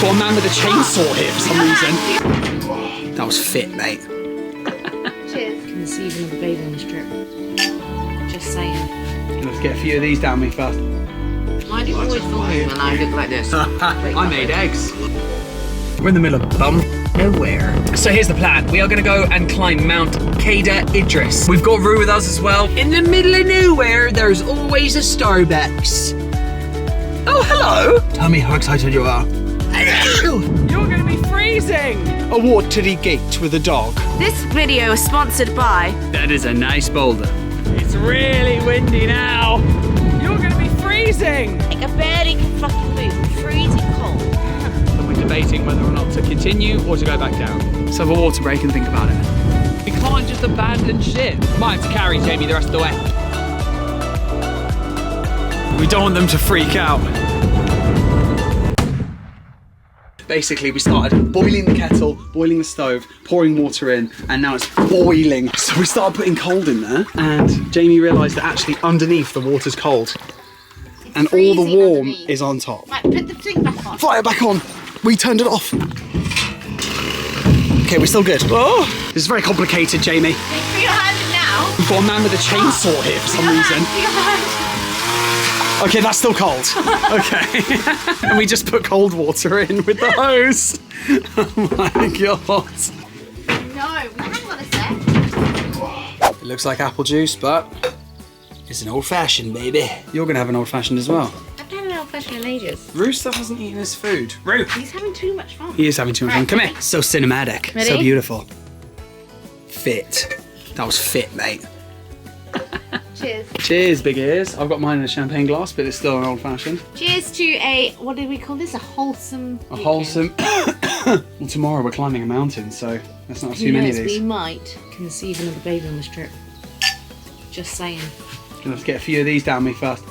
We've got a man with a chainsaw here for some reason. That was fit, mate. Cheers. Conceive another baby on this trip. Just saying. Let's get a few of these down me first. Why do you always film me when I look like this? I made eggs. We're in the middle of nowhere. So here's the plan. We are going to go and climb Mount Idris. We've got Rue with us as well. In the middle of nowhere, there's always a Starbucks. Oh, hello. Tell me how excited you are. You're going to be freezing. A watery gate with a dog. This video is sponsored by... That is a nice boulder. It's really windy now. You're going to be freezing. Like, I barely can fucking move. I'm freezing cold. And we're debating whether or not to continue or to go back down. Let's have a water break and think about it. We can't just abandon ship. Might have to carry Jamie the rest of the way. We don't want them to freak out. Basically, we started boiling the kettle, boiling the stove, pouring water in, and now it's boiling. So we started putting cold in there, and Jamie realised that actually underneath the water's cold. And all the warm is on top. Right, put the thing back on. Fire back on. We turned it off. Okay, we're still good. Oh, this is very complicated, Jamie. Put your hand now. We've got a man with a chainsaw here for some reason. Put your hand. Okay, that's still cold. Okay. And we just put cold water in with the hose. Oh my god. No, hang on a sec. It looks like apple juice, but it's an old-fashioned, baby. You're gonna have an old-fashioned as well. I've had an old-fashioned in ages. Rooster hasn't eaten his food. Roo! He's having too much fun. He is having too much fun. Come here. So cinematic. Ready? So beautiful. Fit. That was fit, mate. Cheers. Cheers, big ears. I've got mine in a champagne glass, but it's still an old-fashioned. Cheers to a, what do we call this? A wholesome A weekend. wholesome... Well, tomorrow we're climbing a mountain, so let's not have too many of these. We might conceive another baby on this trip. Just saying. Let's get a few of these down me first.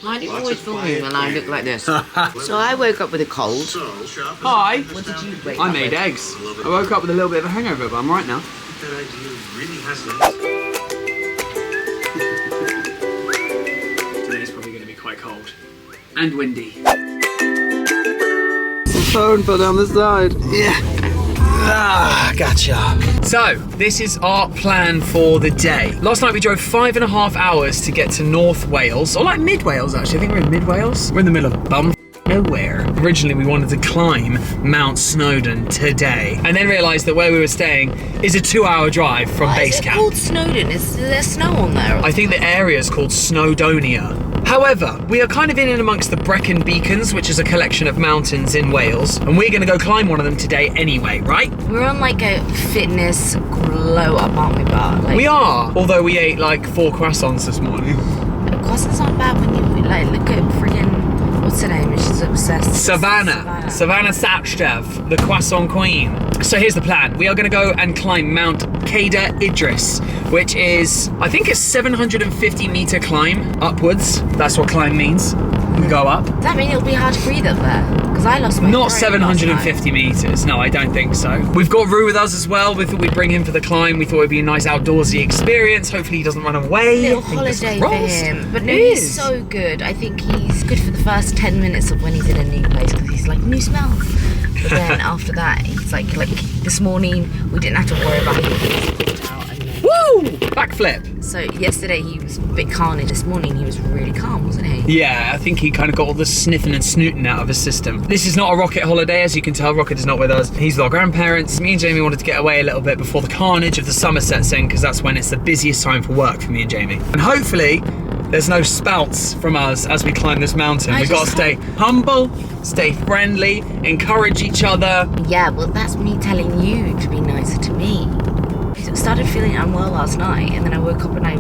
Why do you always film me when I look like this? So I woke up with a cold. Hi. What did you wake I up made with? eggs. I woke up with a little bit of a hangover, but I'm right now. Today's probably going to be quite cold. And windy. Some phone fell down the side. Yeah. Ah, gotcha. So, this is our plan for the day. Last night we drove 5.5 hours to get to North Wales, or like mid Wales actually. I think we're in mid Wales. We're in the middle of nowhere. Originally we wanted to climb Mount Snowdon today, and then realised that where we were staying is a 2-hour drive from base camp. Why is it called Snowdon? Is there snow on there? I think the area is called Snowdonia. However, we are kind of in and amongst the Brecon Beacons, which is a collection of mountains in Wales, and we're going to go climb one of them today anyway, right? We're on like a fitness glow up, aren't we, Bart? Like, We are, although we ate like 4 croissants this morning. croissants aren't bad when you like look at friggin', what's her name? She's obsessed. Savannah Sachdev, the croissant queen. So here's the plan. We are going to go and climb Mount Idris, which is, I think it's 750 meter climb upwards. That's what climb means. We go up. Does that mean it'll be hard to breathe up there? Because I lost my Not throat 750 meters. No, I don't think so. We've got Rue with us as well. We thought we'd bring him for the climb. We thought it'd be a nice outdoorsy experience. Hopefully he doesn't run away. Little holiday for him. But no, he's so good. I think he's good for the first 10 minutes of when he's in a new place because he's like, new smell. But then after that, he's like this morning, we didn't have to worry about him. Woo! Backflip. So yesterday he was a bit carnage. This morning he was really calm, wasn't he? Yeah, I think he kind of got all the sniffing and snooting out of his system. This is not a Rokit holiday, as you can tell. Rokit is not with us. He's with our grandparents. Me and Jamie wanted to get away a little bit before the carnage of the summer sets in, because that's when it's the busiest time for work for me and Jamie. And hopefully there's no spouts from us as we climb this mountain. We've got to stay humble, stay friendly, encourage each other. Yeah, well, that's me telling you to be nicer to me. I started feeling unwell last night, and then I woke up and I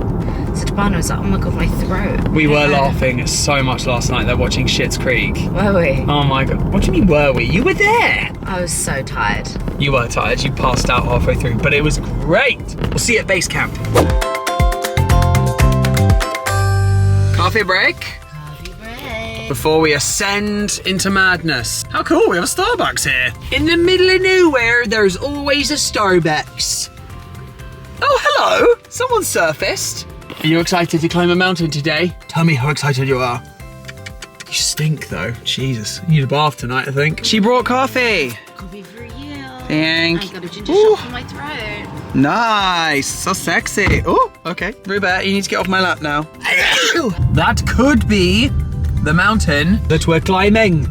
said to Barney, I was like, oh my god, my throat. We were laughing so much last night though, watching Schitt's Creek. Were we? Oh my god. What do you mean were we? You were there. I was so tired. You were tired. You passed out halfway through, but it was great. We'll see you at base camp. Coffee break. Coffee break. before we ascend into madness. How cool, we have a Starbucks here. In the middle of nowhere, there's always a Starbucks. Oh, hello, someone surfaced. Are you excited to climb a mountain today? Tell me how excited you are. You stink though, Jesus. You need a bath tonight, I think. She brought coffee. Coffee for you. Thank I got a ginger shot for my throat. Nice, so sexy. Oh, okay. Ruba, you need to get off my lap now. That could be the mountain that we're climbing.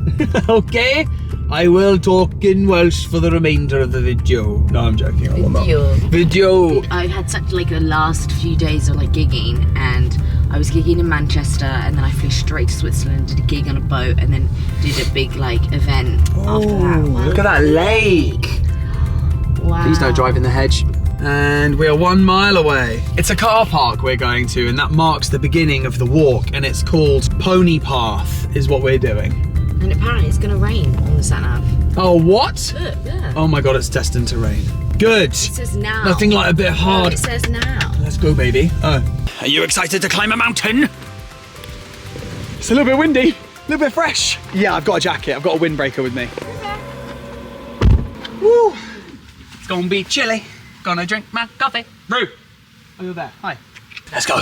Okay? I will talk in Welsh for the remainder of the video. No, I'm joking. I will not. Video. I've had such like the last few days of like gigging, and I was gigging in Manchester, and then I flew straight to Switzerland, did a gig on a boat, and then did a big like event after that. Wow. Look at that lake. Wow. Please don't drive in the hedge. And we're 1 mile away. It's a car park we're going to, and that marks the beginning of the walk, and it's called Pony Path, is what we're doing. And apparently it's gonna rain on the sat-nav. Oh, what? Look, yeah. Oh my God, it's destined to rain. Good. It says now. Nothing like a bit hard. No, it says now. Let's go, baby. Oh. Are you excited to climb a mountain? It's a little bit windy, a little bit fresh. Yeah, I've got a jacket. I've got a windbreaker with me. Woo. It's gonna be chilly. Gonna drink my coffee. Roo, are you there? Hi. Let's go.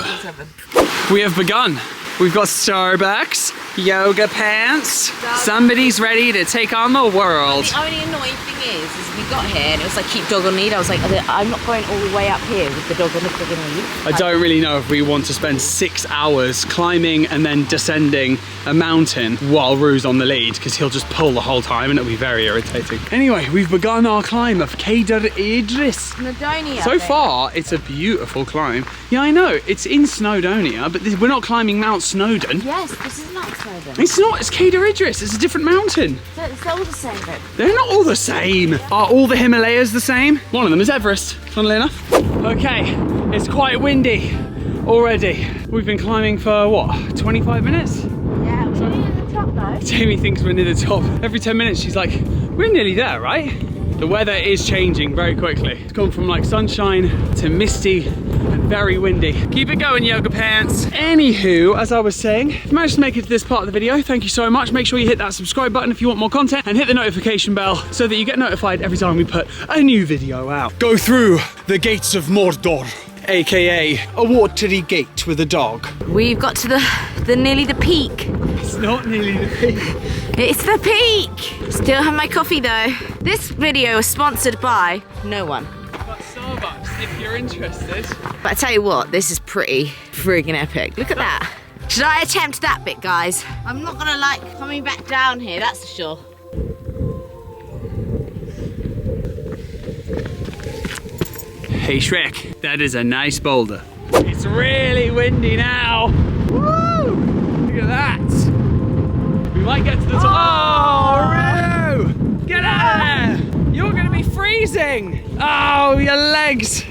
We have begun. We've got Starbucks, yoga pants. Somebody's ready to take on the world. The only annoying thing is we got here and it was like keep dog on lead. I was like, I'm not going all the way up here with the dog on the friggin' lead. I don't really know if we want to spend 6 hours climbing and then descending a mountain while Rue's on the lead, because he'll just pull the whole time and it'll be very irritating. Anyway, we've begun our climb of Cadair Idris. Snowdonia. So far, it's a beautiful climb. Yeah, I know, it's in Snowdonia, but we're not climbing Mount Snowdon. Yes, this is not Snowdon. It's not, it's Cadair Idris, it's a different mountain. So it's all the same though. They're not all the same. Are all the Himalayas the same? One of them is Everest, funnily enough. Okay, it's quite windy already. We've been climbing for what, 25 minutes? Yeah, we're nearly at the top though. Jamie thinks we're near the top. Every 10 minutes she's like, we're nearly there, right? The weather is changing very quickly. It's gone from like sunshine to misty and very windy. Keep it going, yoga pants. Anywho, as I was saying, if you managed to make it to this part of the video, thank you so much. Make sure you hit that subscribe button if you want more content, and hit the notification bell so that you get notified every time we put a new video out. Go through the gates of Mordor, aka a watery gate with a dog. We've got to the nearly the peak. It's not nearly the peak. It's the peak. Still have my coffee though. This video is sponsored by no one. But Starbucks, if you're interested. But I tell you what, this is pretty friggin' epic. Look at that. Should I attempt that bit, guys? I'm not gonna like coming back down here, that's for sure. Hey Shrek, that is a nice boulder. It's really windy now. Woo! Look at that. We might get to the top. Oh, Roo! Get out of there! You're gonna be freezing. Oh, your legs.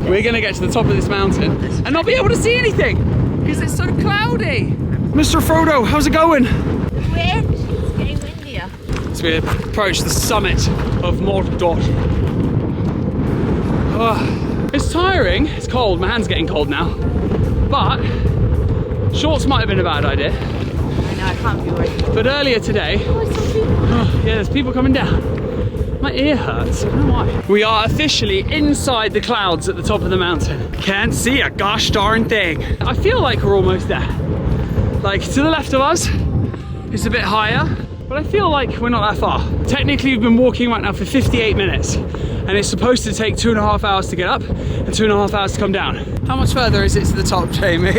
We're gonna get to the top of this mountain and not be able to see anything because it's so cloudy. Mr. Frodo, how's it going? Wind. It's getting windier. As we approach the summit of Mordor. Oh, it's tiring, it's cold, my hand's getting cold now. But shorts might have been a bad idea. I know, I can't be worried. But earlier today, yeah, there's people coming down. My ear hurts, I don't know why. We are officially inside the clouds at the top of the mountain. Can't see a gosh darn thing. I feel like we're almost there. Like to the left of us, it's a bit higher, but I feel like we're not that far. Technically, we've been walking right now for 58 minutes, and it's supposed to take 2.5 hours to get up and 2.5 hours to come down. How much further is it to the top, Jamie?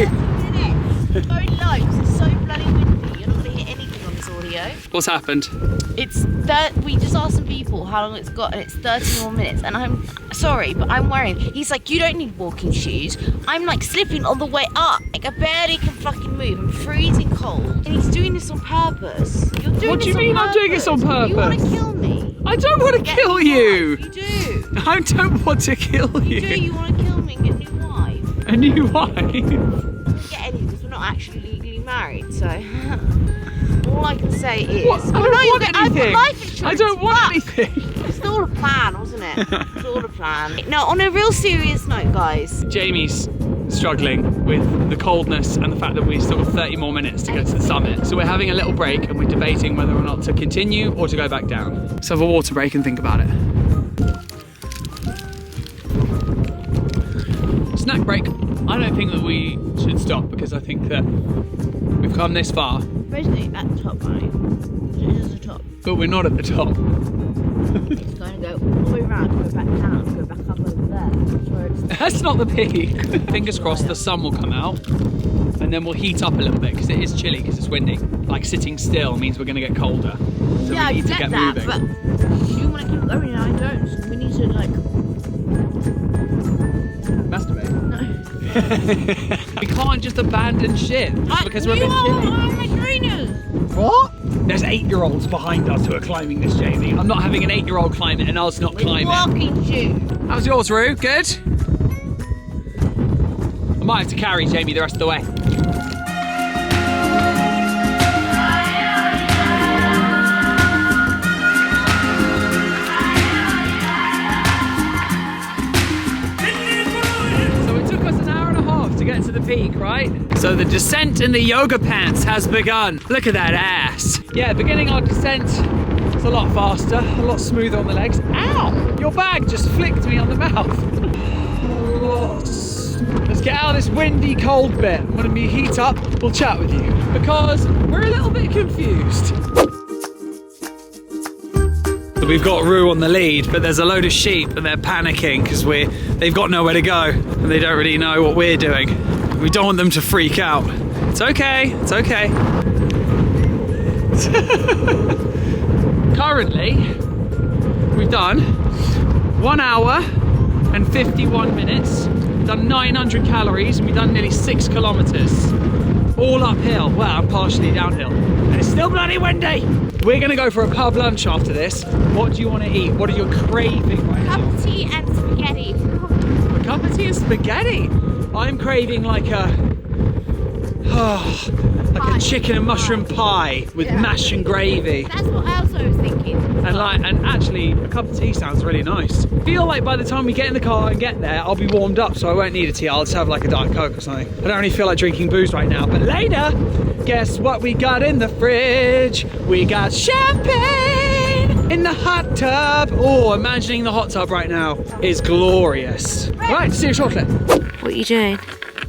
It's very low because it's so bloody windy. You're not going to hit anything on this audio. What's happened? It's we just asked some people how long it's got, and it's 30 more minutes. And I'm sorry, but I'm wearing. He's like, you don't need walking shoes. I'm like slipping all the way up. Like I barely can fucking move. I'm freezing cold. And he's doing this on purpose. You're doing What do you this mean on I'm doing this on purpose? You want to kill me? I don't want to kill you. You do. I don't want to kill you. You do. You want to kill me and get a new wife. A new wife? Don't get any because we're not actually legally married. So all I can say is, What? I don't want anything. I've got life insurance. I don't want anything. It's all all a plan, wasn't it? It was all a plan. No, on a real serious note, guys. Jamie's struggling with the coldness and the fact that we've still got 30 more minutes to go to the summit. So we're having a little break and we're debating whether or not to continue or to go back down. Let's have a water break and think about it. Snack break. I don't think that we should stop because I think that we've come this far. Basically at the top, right? This is the top. But we're not at the top. It's going to go all the way around, go back down, go back up over there. That's where it's... That's not the peak. Fingers crossed the sun will come out and then we'll heat up a little bit because it is chilly because it's windy. Like sitting still means we're going to get colder. So yeah, we need I to get that, moving. But you want to keep going and I don't. So we need to like... Masturbate? No. We can't just abandon shit just because we're a bit chilly. What? There's 8-year-olds behind us who are climbing this, Jamie. I'm not having an 8-year-old climb it and us not climbing. Walking shoe. How's yours, Roo? Good? I might have to carry Jamie the rest of the way. To get to the peak, right? So the descent in the yoga pants has begun. Look at that ass. Yeah, beginning our descent is a lot faster, a lot smoother on the legs. Ow! Your bag just flicked me on the mouth. Let's get out of this windy, cold bit. When we heat up, we'll chat with you because we're a little bit confused. So we've got Roo on the lead, but there's a load of sheep and they're panicking because they've got nowhere to go and they don't really know what we're doing. We don't want them to freak out. It's okay, it's okay. Currently, we've done 1 hour and 51 minutes, we've done 900 calories and we've done nearly 6 kilometers. All uphill, well, partially downhill. And it's still bloody windy. We're gonna go for a pub lunch after this. What do you want to eat? What are you craving right now? Cup of tea and spaghetti. A cup of tea and spaghetti? I'm craving like a chicken and mushroom pie with mash and gravy. That's what else I was thinking. And actually, a cup of tea sounds really nice. I feel like by the time we get in the car and get there, I'll be warmed up, so I won't need a tea. I'll just have like a Diet Coke or something. I don't really feel like drinking booze right now, but later, guess what we got in the fridge? We got champagne in the hot tub. Oh, imagining the hot tub right now is glorious. Right, see you shortly. What are you doing?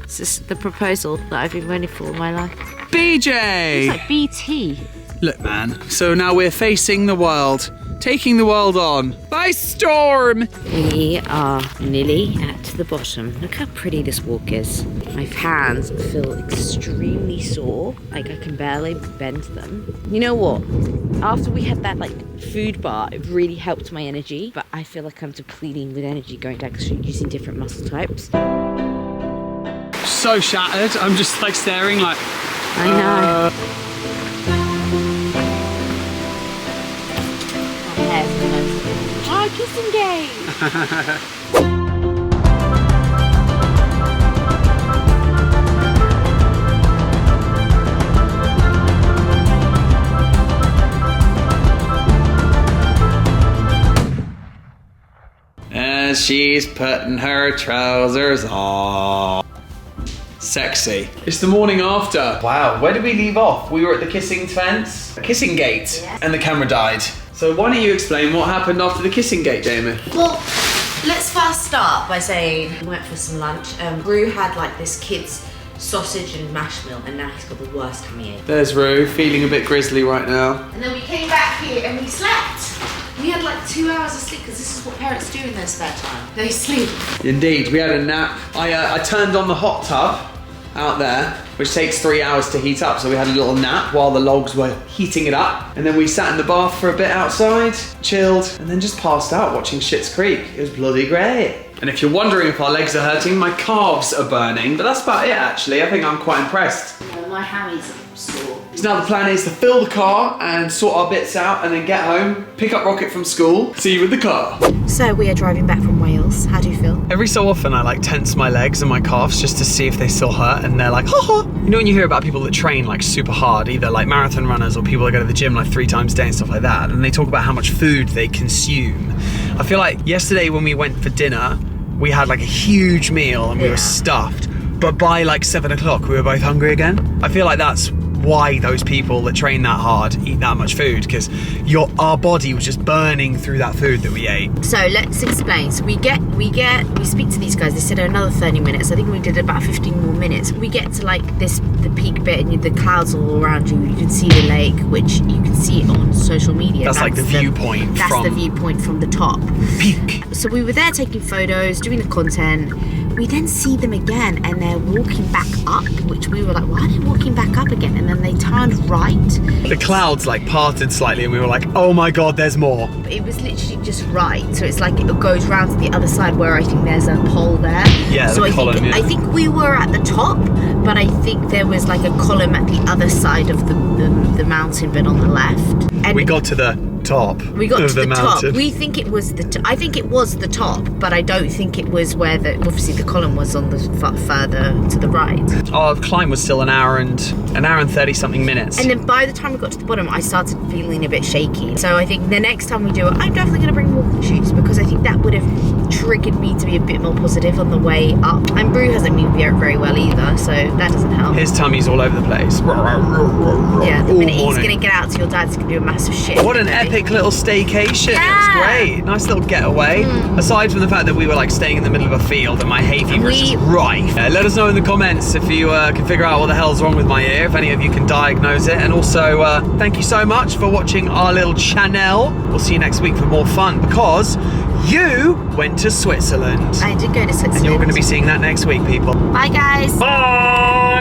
This is the proposal that I've been waiting for all my life. BJ! It's like BT. Look, man, so now we're facing the world, taking the world on by storm. We are nearly at the bottom. Look how pretty this walk is. My hands feel extremely sore, like I can barely bend them. You know what? After we had that like food bar, it really helped my energy, but I feel like I'm depleting with energy going down because you're using different muscle types. So shattered, I'm just like staring like... I know. Oh, kissing game! As she's putting her trousers on. Sexy. It's the morning after. Wow, where did we leave off? We were at the kissing fence, kissing gate, Yes. and the camera died. So why don't you explain what happened after the kissing gate, Jamie? Well, let's first start by saying we went for some lunch. Roo had like this kid's sausage and mash meal, and now he's got the worst tummy ache. There's Roo, feeling a bit grizzly right now. And then we came back here and we slept. We had like 2 hours of sleep because this is what parents do in their spare time. They sleep. Indeed, we had a nap. I turned on the hot tub out there, which takes 3 hours to heat up. So we had a little nap while the logs were heating it up. And then we sat in the bath for a bit outside, chilled, and then just passed out watching Schitt's Creek. It was bloody great. And if you're wondering if our legs are hurting, my calves are burning, but that's about it actually. I think I'm quite impressed. Well, my hammies are sore. So now the plan is to fill the car and sort our bits out and then get home, pick up Rokit from school, see you with the car. So we are driving back from Wales. How do you feel? Every so often I like tense my legs and my calves just to see if they still hurt, and they're like, ha ha. You know when you hear about people that train like super hard, either like marathon runners or people that go to the gym like 3 times a day and stuff like that, and they talk about how much food they consume. I feel like yesterday when we went for dinner, we had like a huge meal and we were stuffed. But by like 7 o'clock, we were both hungry again. I feel like that's why those people that train that hard eat that much food, because our body was just burning through that food that we ate. So let's explain. So we speak to these guys. They said another 30 minutes. I think we did about 15 more minutes. We get to like the peak bit, and the clouds all around you. You can see the lake, which you can see on social media. That's like the viewpoint. That's the viewpoint from the top. Peak. So we were there taking photos, doing the content. We then see them again, and they're walking back up, which we were like, why are they walking back up again? And then they turned right. The clouds like parted slightly, and we were like, oh my God, there's more. It was literally just right. So it's like it goes round to the other side where I think there's a pole there. Yeah, so I think we were at the top, but I think there was like a column at the other side of the mountain, but on the left. And we got to the top. We got to the mountain. top. We think it was I think it was the top, but I don't think it was where obviously the column was on the further to the right. Our climb was still an hour and 30 something minutes. And then by the time we got to the bottom, I started feeling a bit shaky. So I think the next time we do it, I'm definitely going to bring walking shoes, because I think that would have triggered me to be a bit more positive on the way up. And Brew hasn't moved very well either, so that doesn't help. His tummy's all over the place. Yeah, the minute he's going to get out to your dad's going to do a massive shit. What an epic little staycation. Yeah. It was great. Nice little getaway. Aside from the fact that we were like staying in the middle of a field and my hay fever is just rife. Let us know in the comments if you can figure out what the hell's wrong with my ear, if any of you can diagnose it. And also, thank you so much for watching our little channel. We'll see you next week for more fun, because you went to Switzerland. I did go to Switzerland. And you're going to be seeing that next week, people. Bye, guys. Bye.